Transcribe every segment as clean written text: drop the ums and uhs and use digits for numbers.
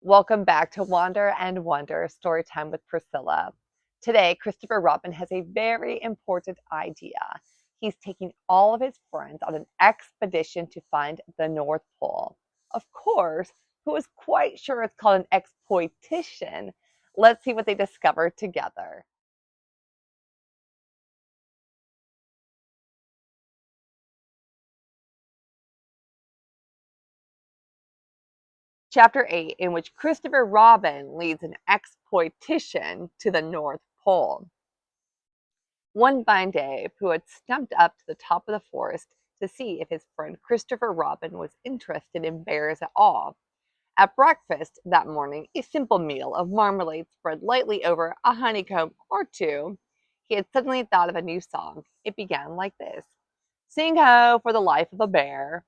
Welcome back to Wander and Wonder Storytime with Priscilla. Today, Christopher Robin has a very important idea. He's taking all of his friends on an expedition to find the North Pole. Of course, who is quite sure it's called an exploitation? Let's see what they discover together. Chapter 8, in which Christopher Robin leads an exploitation to the North Pole. One fine day, Pooh had stumped up to the top of the forest to see if his friend Christopher Robin was interested in bears at all. At breakfast that morning, a simple meal of marmalade spread lightly over a honeycomb or two, he had suddenly thought of a new song. It began like this: Sing ho for the life of a bear.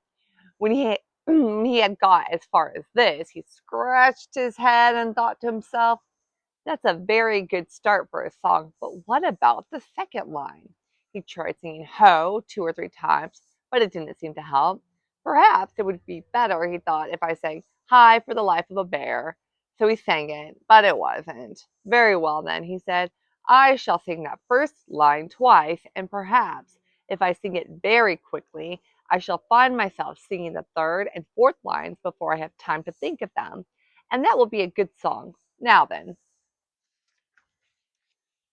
When he had got as far as this, he scratched his head and thought to himself, that's a very good start for a song, but what about the second line? He tried singing ho 2 or 3 times, but it didn't seem to help. Perhaps it would be better, he thought, if I sang hi for the life of a bear. So he sang it, but it wasn't. Very well then, he said, I shall sing that first line twice, and perhaps if I sing it very quickly, I shall find myself singing the third and fourth lines before I have time to think of them. And that will be a good song. Now then,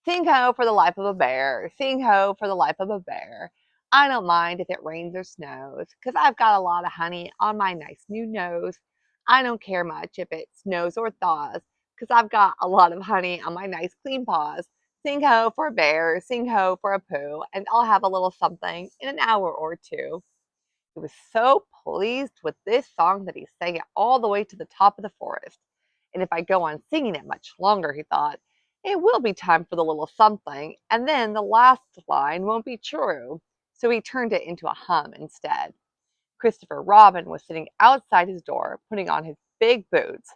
sing ho for the life of a bear, sing ho for the life of a bear. I don't mind if it rains or snows, 'cause I've got a lot of honey on my nice new nose. I don't care much if it snows or thaws, 'cause I've got a lot of honey on my nice clean paws. Sing ho for a bear, sing ho for a poo, and I'll have a little something in an hour or two. He was so pleased with this song that he sang it all the way to the top of the forest. And if I go on singing it much longer, he thought, it will be time for the little something, and then the last line won't be true. So he turned it into a hum instead. Christopher Robin was sitting outside his door, putting on his big boots.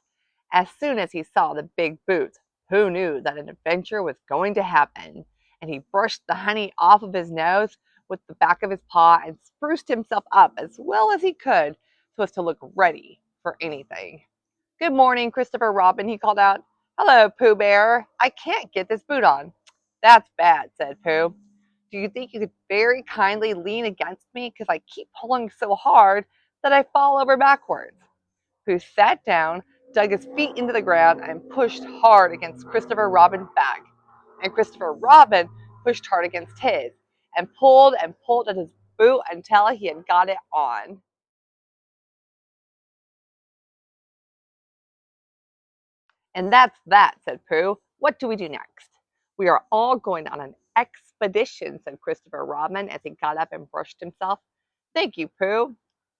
As soon as he saw the big boots, who knew that an adventure was going to happen? And he brushed the honey off of his nose with the back of his paw and spruced himself up as well as he could so as to look ready for anything. Good morning, Christopher Robin, he called out. Hello, Pooh Bear. I can't get this boot on. That's bad, said Pooh. Do you think you could very kindly lean against me, because I keep pulling so hard that I fall over backwards? Pooh sat down, dug his feet into the ground, and pushed hard against Christopher Robin's back. And Christopher Robin pushed hard against his, and pulled at his boot until he had got it on. And that's that, said Pooh. What do we do next? We are all going on an expedition, said Christopher Robin as he got up and brushed himself. Thank you, Pooh.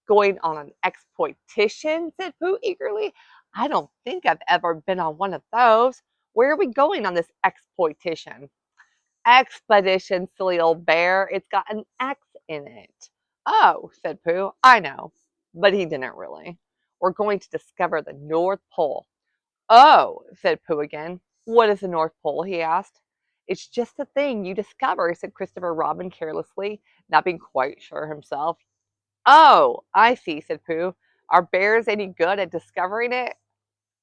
Going on an exploitation, said Pooh eagerly. I don't think I've ever been on one of those. Where are we going on this exploitation? Expedition, silly old bear. It's got an X in it. Oh, said Pooh, I know. But he didn't really. We're going to discover the North Pole. Oh, said Pooh again. What is the North Pole? He asked. It's just a thing you discover, said Christopher Robin carelessly, not being quite sure himself. Oh, I see, said Pooh. Are bears any good at discovering it?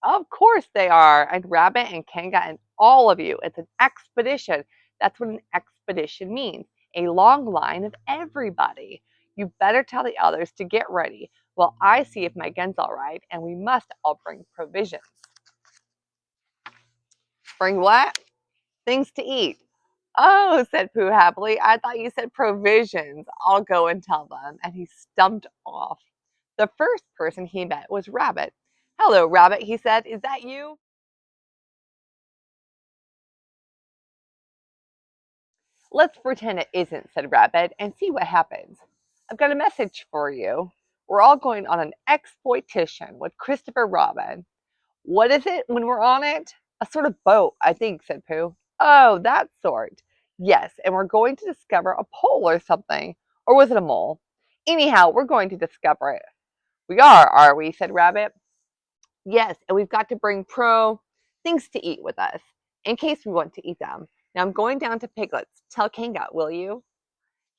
Of course they are, and Rabbit and Kanga and all of you. It's an expedition. That's what an expedition means. A long line of everybody. You better tell the others to get ready while I see if my gun's all right, and we must all bring provisions. Bring what? Things to eat. Oh, said Pooh happily. I thought you said provisions. I'll go and tell them. And he stumped off. The first person he met was Rabbit. Hello, Rabbit, he said. Is that you? Let's pretend it isn't, said Rabbit, and see what happens. I've got a message for you. We're all going on an exploitation with Christopher Robin. What is it when we're on it? A sort of boat, I think, said Pooh. Oh, that sort. Yes, and we're going to discover a pole or something. Or was it a mole? Anyhow, we're going to discover it. We are we? Said Rabbit. Yes, and we've got to bring things to eat with us, in case we want to eat them. Now I'm going down to Piglet's. Tell Kanga, will you?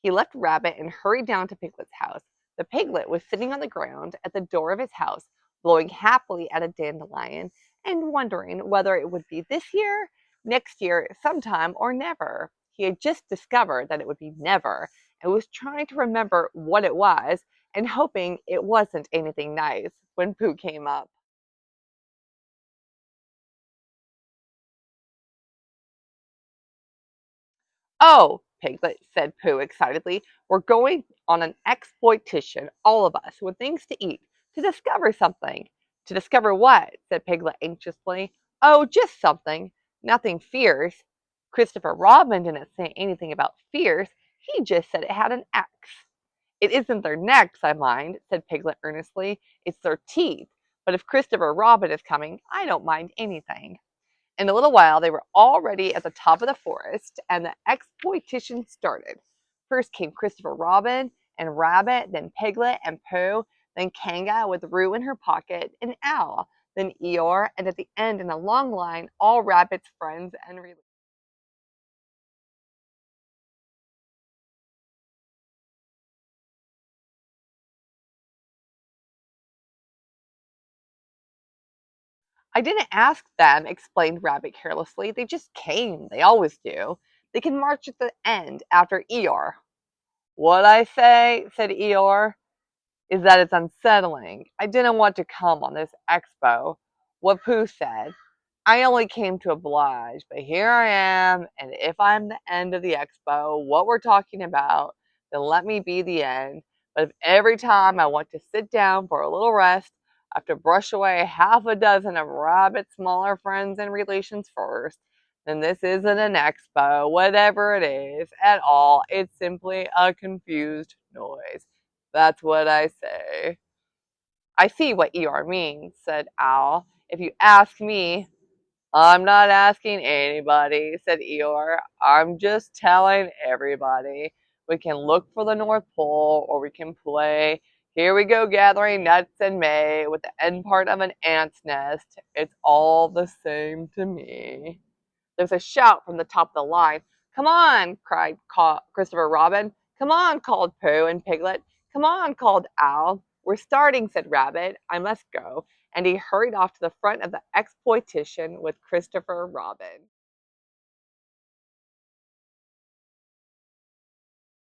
He left Rabbit and hurried down to Piglet's house. The piglet was sitting on the ground at the door of his house, blowing happily at a dandelion and wondering whether it would be this year, next year, sometime, or never. He had just discovered that it would be never and was trying to remember what it was and hoping it wasn't anything nice when Pooh came up. "Oh," Piglet said Pooh excitedly, "we're going on an exploitation, all of us, with things to eat, to discover something." "To discover what?" said Piglet anxiously. "Oh, just something. Nothing fierce." Christopher Robin didn't say anything about fierce. He just said it had an X. "It isn't their necks I mind," said Piglet earnestly. "It's their teeth. But if Christopher Robin is coming, I don't mind anything." In a little while they were already at the top of the forest, and the exploitation started. First came Christopher Robin and Rabbit, then Piglet and Pooh, then Kanga with Roo in her pocket, and Owl, then Eeyore, and at the end in a long line, all Rabbit's friends and relations. "I didn't ask them," explained Rabbit carelessly. "They just came. They always do. They can march at the end after Eeyore." "What I say," said Eeyore, "is that it's unsettling. I didn't want to come on this expo." What Pooh said, "I only came to oblige, but here I am, and if I'm the end of the expo, what we're talking about, then let me be the end. But if every time I want to sit down for a little rest, I have to brush away half a dozen of Rabbit's smaller friends and relations first, then this isn't an expo, whatever it is, at all. It's simply a confused noise. That's what I say." "I see what Eeyore means," said Owl. "If you ask me—" "I'm not asking anybody," said Eeyore. "I'm just telling everybody. We can look for the North Pole, or we can play 'Here we go gathering nuts in May' with the end part of an ant's nest. It's all the same to me." There was a shout from the top of the line. "Come on!" cried Christopher Robin. "Come on!" called Pooh and Piglet. "Come on!" called Owl. "We're starting," said Rabbit. "I must go." And he hurried off to the front of the exploitation with Christopher Robin.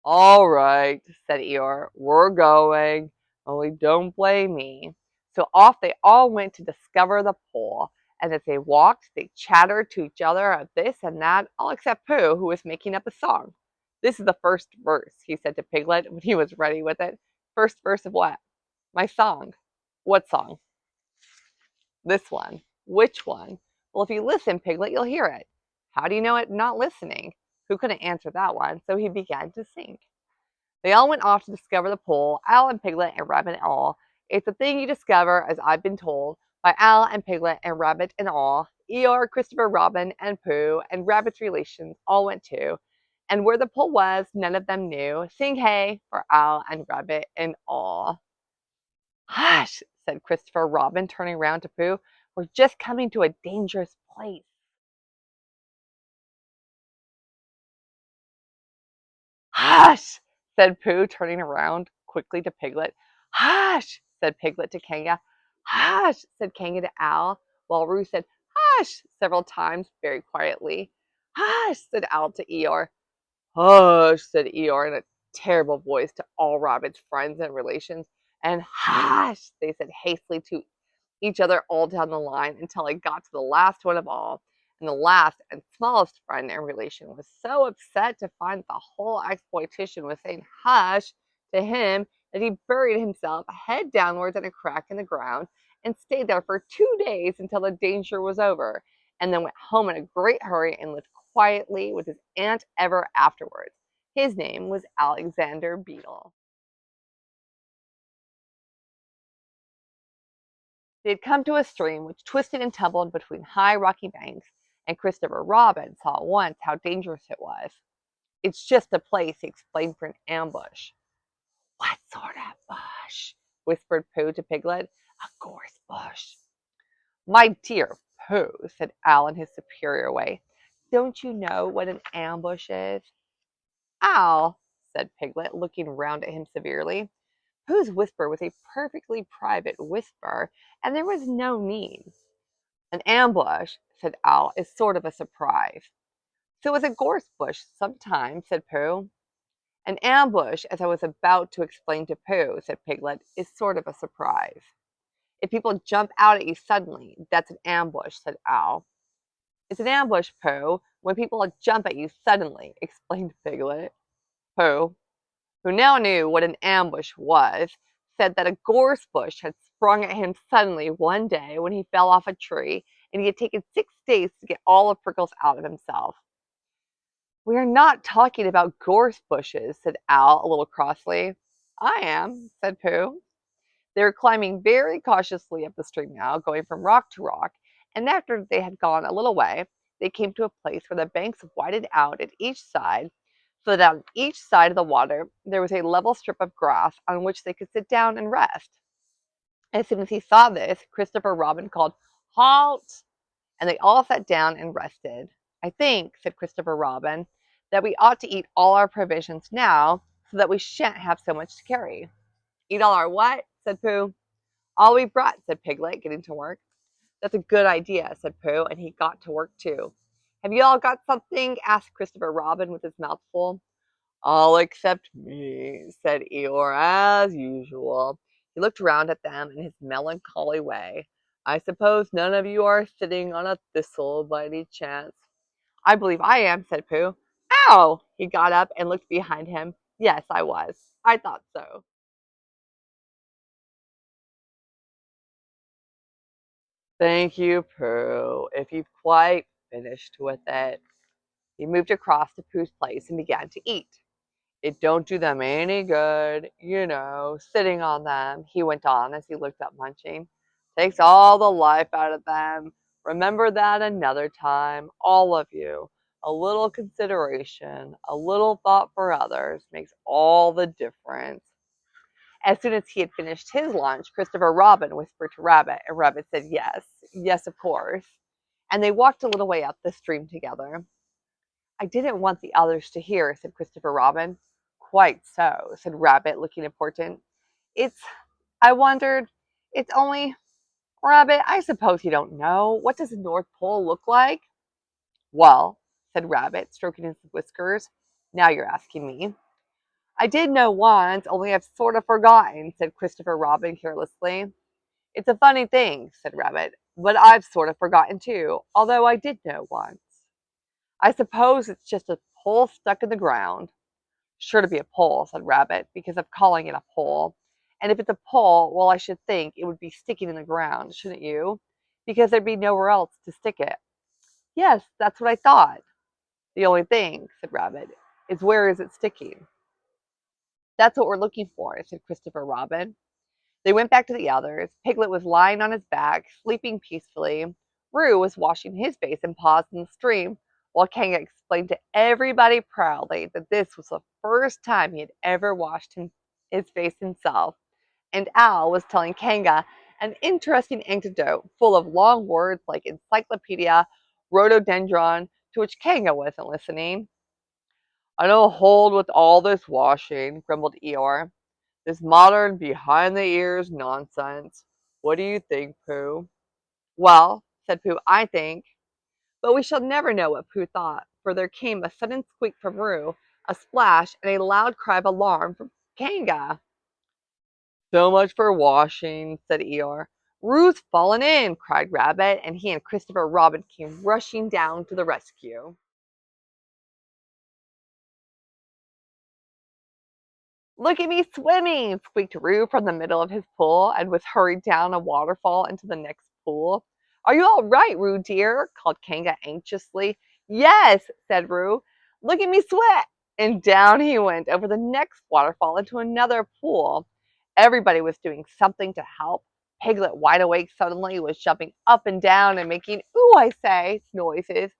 "All right," said Eeyore. "We're going. Only don't blame me." So off they all went to discover the pole. And as they walked, they chattered to each other of this and that, all except Pooh, who was making up a song. "This is the first verse," he said to Piglet when he was ready with it. "First verse of what?" "My song." "What song?" "This one." "Which one?" "Well, if you listen, Piglet, you'll hear it." "How do you know it not listening?" Pooh couldn't answer that one, so he began to sing. They all went off to discover the pole, Owl and Piglet and Rabbit and all. It's a thing you discover, as I've been told, by Owl and Piglet and Rabbit and all. Eeyore, Christopher Robin, and Pooh, and Rabbit's relations all went too. And where the pole was, none of them knew. Sing hey for Owl and Rabbit and all. "Hush!" said Christopher Robin, turning round to Pooh. "We're just coming to a dangerous place." "Hush!" said Pooh, turning around quickly to Piglet. "Hush!" said Piglet to Kanga. "Hush!" said Kanga to Owl, while Roo said "Hush!" several times very quietly. "Hush!" said Owl to Eeyore. "Hush!" said Eeyore in a terrible voice to all Rabbit's friends and relations. And "Hush!" they said hastily to each other all down the line until I got to the last one of all. And the last and smallest friend and relation was so upset to find the whole exploitation was saying "hush" to him that he buried himself head downwards in a crack in the ground and stayed there for 2 days until the danger was over, and then went home in a great hurry and lived quietly with his aunt ever afterwards. His name was Alexander Beetle. They had come to a stream which twisted and tumbled between high rocky banks, and Christopher Robin saw at once how dangerous it was. "It's just a place," he explained, "for an ambush." "What sort of bush?" whispered Pooh to Piglet. "A gorse bush." "My dear Pooh," said Al in his superior way, "don't you know what an ambush is?" "Al," said Piglet, looking round at him severely, Pooh's whisper was a perfectly private whisper, and there was no need. An ambush, said Owl, is sort of a surprise. So is a gorse bush sometimes, said Pooh. An ambush, as I was about to explain to Pooh, said Piglet, is sort of a surprise. If people jump out at you suddenly, that's an ambush, said Owl. It's an ambush, Pooh, when people jump at you suddenly, explained Piglet. Pooh, who now knew what an ambush was, said that a gorse bush had sprung at him suddenly one day when he fell off a tree, and he had taken 6 days to get all the prickles out of himself. We are not talking about gorse bushes, said Owl a little crossly. I am, said Pooh. They were climbing very cautiously up the stream now, going from rock to rock, and after they had gone a little way, they came to a place where the banks widened out at each side, so that on each side of the water there was a level strip of grass on which they could sit down and rest. As soon as he saw this, Christopher Robin called, "Halt!" and they all sat down and rested. I think, said Christopher Robin, that we ought to eat all our provisions now, so that we shan't have so much to carry. Eat all our what? Said Pooh. All we brought, said Piglet, getting to work. That's a good idea, said Pooh, and he got to work too. Have you all got something? Asked Christopher Robin with his mouth full. All except me, said Eeyore, as usual. He looked round at them in his melancholy way. I suppose none of you are sitting on a thistle by any chance. I believe I am, said Pooh. Ow! He got up and looked behind him. Yes, I was. I thought so. Thank you, Pooh, if you've quite finished with it. He moved across to Pooh's place and began to eat. It don't do them any good, sitting on them, he went on as he looked up munching. Takes all the life out of them. Remember that another time, all of you. A little consideration, a little thought for others makes all the difference. As soon as he had finished his lunch, Christopher Robin whispered to Rabbit, and Rabbit said yes, yes, of course. And they walked a little way up the stream together. I didn't want the others to hear, said Christopher Robin. Quite so, said Rabbit, looking important. I wondered, it's only, Rabbit, I suppose you don't know. What does the North Pole look like? Well, said Rabbit, stroking his whiskers, now you're asking me. I did know once, only I've sort of forgotten, said Christopher Robin carelessly. It's a funny thing, said Rabbit, but I've sort of forgotten too, although I did know once. I suppose it's just a pole stuck in the ground. Sure to be a pole, said Rabbit, because of calling it a pole. And if it's a pole, well, I should think it would be sticking in the ground, shouldn't you? Because there'd be nowhere else to stick it. Yes, that's what I thought. The only thing, said Rabbit, is where is it sticking? That's what we're looking for, said Christopher Robin. They went back to the others. Piglet was lying on his back, sleeping peacefully. Roo was washing his face and paws in the stream, while Kanga explained to everybody proudly that this was the first time he had ever washed his face himself. And Owl was telling Kanga an interesting anecdote full of long words like encyclopedia, rhododendron, to which Kanga wasn't listening. I don't hold with all this washing, grumbled Eeyore. This modern behind-the-ears nonsense. What do you think, Pooh? Well, said Pooh, I think. But we shall never know what Pooh thought, for there came a sudden squeak from Roo, a splash, and a loud cry of alarm from Kanga. So much for washing, said Eeyore. Roo's fallen in, cried Rabbit, and he and Christopher Robin came rushing down to the rescue. Look at me swimming, squeaked Roo from the middle of his pool and was hurried down a waterfall into the next pool. Are you all right, Roo dear? Called Kanga anxiously. Yes, said Roo. Look at me sweat. And down he went over the next waterfall into another pool. Everybody was doing something to help. Piglet, wide awake suddenly, was jumping up and down and making, ooh, I say, noises.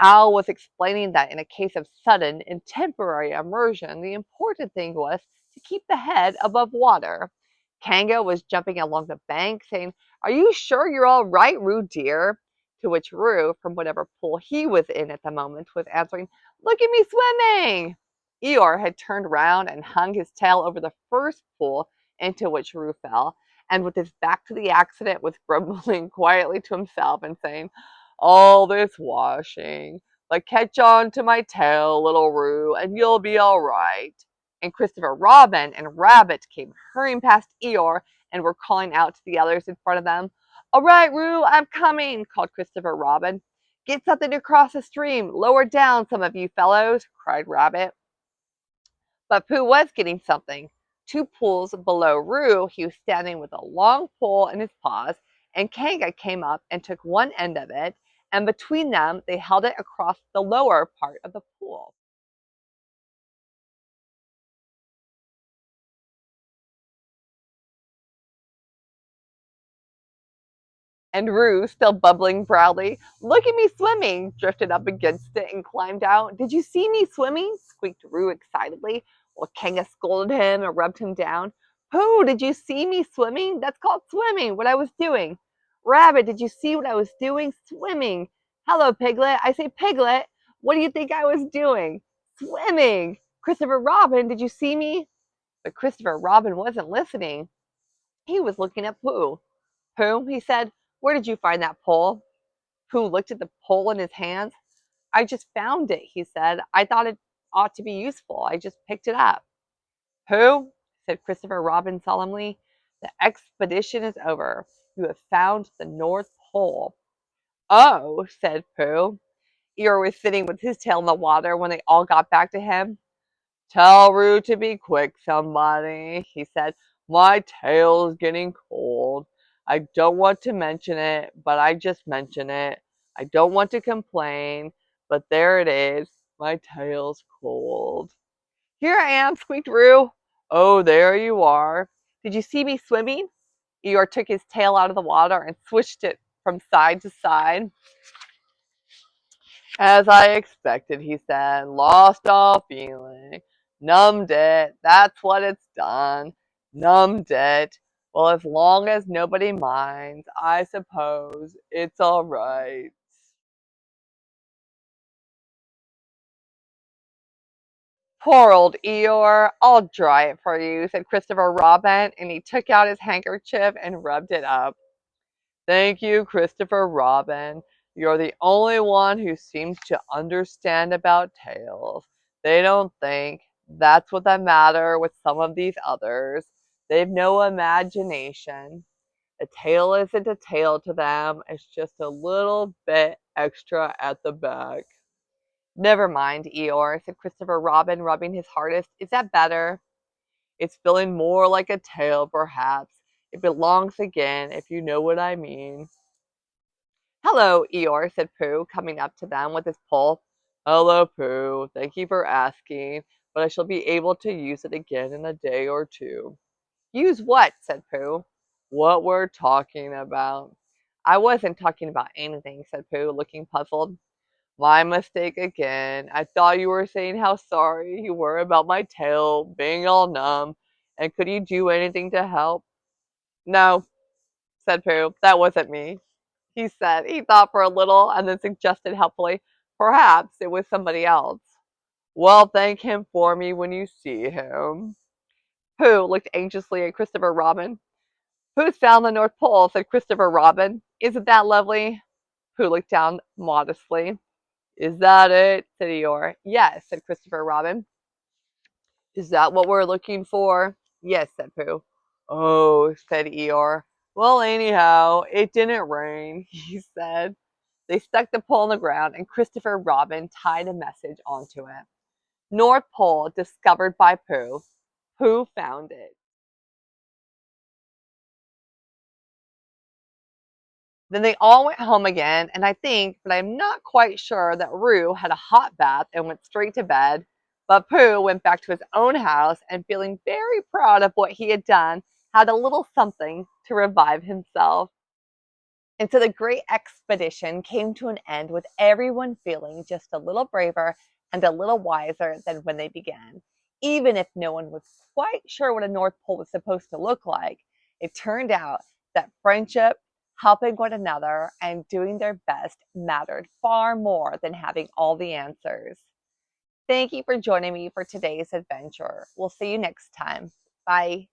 Al was explaining that in a case of sudden and temporary immersion, the important thing was to keep the head above water. Kanga was jumping along the bank, saying, Are you sure you're all right, Roo dear? To which Roo, from whatever pool he was in at the moment, was answering, Look at me swimming! Eeyore had turned round and hung his tail over the first pool into which Roo fell, and with his back to the accident was grumbling quietly to himself and saying, "All this washing, but catch on to my tail, little Roo, and you'll be all right." And Christopher Robin and Rabbit came hurrying past Eeyore and were calling out to the others in front of them. "All right, Roo, I'm coming," called Christopher Robin. "Get something to cross the stream. Lower down, some of you fellows," cried Rabbit. But Pooh was getting something. 2 pools below Roo, he was standing with a long pole in his paws, and Kanga came up and took one end of it, and between them they held it across the lower part of the pool. And Roo, still bubbling proudly, "Look at me swimming," drifted up against it and climbed out. "Did you see me swimming?" squeaked Roo excitedly, while Kanga scolded him and rubbed him down. "Pooh, did you see me swimming? That's called swimming, what I was doing. Rabbit, did you see what I was doing? Swimming. Hello, Piglet. I say, Piglet, what do you think I was doing? Swimming. Christopher Robin, did you see me?" But Christopher Robin wasn't listening. He was looking at Pooh. "Pooh," he said, "where did you find that pole?" Pooh looked at the pole in his hands. "I just found it," he said. "I thought it ought to be useful. I just picked it up." "Pooh," said Christopher Robin solemnly, "the expedition is over. You have found the North Pole." "Oh," said Pooh. Eeyore was sitting with his tail in the water when they all got back to him. "Tell Roo to be quick, somebody," he said. "My tail's getting cold. I don't want to mention it, but I just mention it. I don't want to complain, but there it is. My tail's cold." "Here I am," squeaked Roo. "Oh, there you are. Did you see me swimming?" Eeyore took his tail out of the water and swished it from side to side. "As I expected," he said. "Lost all feeling. Numbed it. That's what it's done. Numbed it. Well, as long as nobody minds, I suppose it's all right." "Poor old Eeyore. I'll dry it for you," said Christopher Robin, and he took out his handkerchief and rubbed it up. "Thank you, Christopher Robin. You're the only one who seems to understand about tails. They don't think. That's what's the matter with some of these others. They've no imagination. A tail isn't a tail to them. It's just a little bit extra at the back." "Never mind, Eeyore," said Christopher Robin, rubbing his hardest. "Is that better?" "It's feeling more like a tail, perhaps. It belongs again, if you know what I mean." "Hello, Eeyore," said Pooh, coming up to them with his pole. "Hello, Pooh. Thank you for asking, but I shall be able to use it again in a day or two." "Use what?" said Pooh. "What we're talking about." "I wasn't talking about anything," said Pooh, looking puzzled. "My mistake again. I thought you were saying how sorry you were about my tail being all numb, and could you do anything to help?" "No," said Pooh, "that wasn't me," he said. He thought for a little and then suggested helpfully, "Perhaps it was somebody else." "Well, thank him for me when you see him." Pooh looked anxiously at Christopher Robin. "Who's found the North Pole?" said Christopher Robin. "Isn't that lovely?" Pooh looked down modestly. "Is that it?" said Eeyore. "Yes," said Christopher Robin. "Is that what we're looking for?" "Yes," said Pooh. "Oh," said Eeyore. "Well, anyhow, it didn't rain," he said. They stuck the pole in the ground, and Christopher Robin tied a message onto it. "North Pole discovered by Pooh. Pooh found it." Then they all went home again, and I think, but I'm not quite sure, that Roo had a hot bath and went straight to bed. But Pooh went back to his own house and, feeling very proud of what he had done, had a little something to revive himself. And so the great expedition came to an end with everyone feeling just a little braver and a little wiser than when they began. Even if no one was quite sure what a North Pole was supposed to look like, it turned out that friendship, helping one another, and doing their best mattered far more than having all the answers. Thank you for joining me for today's adventure. We'll see you next time. Bye.